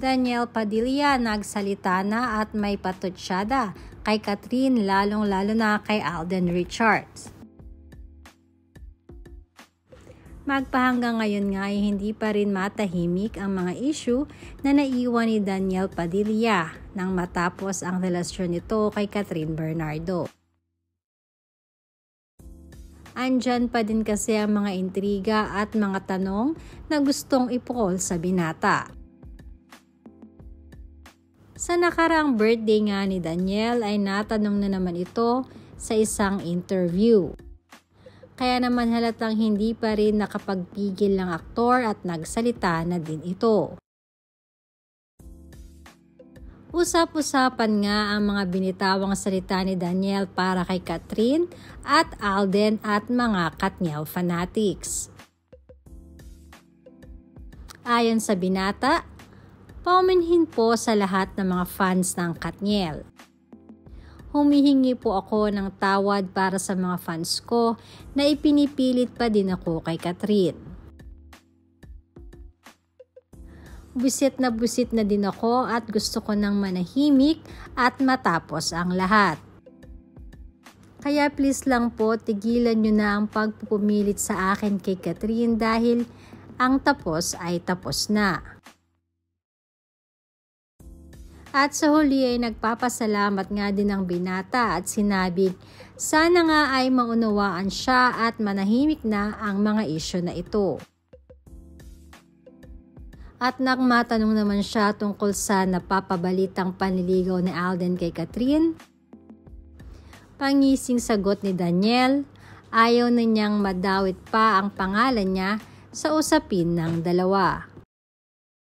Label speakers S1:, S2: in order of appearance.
S1: Daniel Padilla nagsalita na at may patutsyada kay Catherine, lalong-lalo na kay Alden Richards. Magpahanggang ngayon nga ay hindi pa rin matahimik ang mga issue na naiwan ni Daniel Padilla nang matapos ang relasyon nito kay Catherine Bernardo. Andyan pa din kasi ang mga intriga at mga tanong na gustong ipukol sa binata. Sa nakaraang birthday nga ni Daniel ay natanong na naman ito sa isang interview. Kaya naman halatang hindi pa rin nakapagpigil ng aktor at nagsalita na din ito. Usap-usapan nga ang mga binitawang salita ni Daniel para kay Catherine at Alden at mga Katniel fanatics. Ayon sa binata, paumanhin po sa lahat ng mga fans ng Katniel. Humihingi po ako ng tawad para sa mga fans ko na ipinipilit pa din ako kay Catherine. Busit na din ako at gusto ko nang manahimik at matapos ang lahat. Kaya please lang po tigilan nyo na ang pagpupumilit sa akin kay Catherine dahil ang tapos ay tapos na. At sa huli ay nagpapasalamat nga din ang binata at sinabing sana nga ay maunawaan siya at manahimik na ang mga isyu na ito. At nang matanong naman siya tungkol sa napapabalitang panliligaw ni Alden kay Catherine, pangising sagot ni Daniel, ayaw na niyang madawit pa ang pangalan niya sa usapin ng dalawa.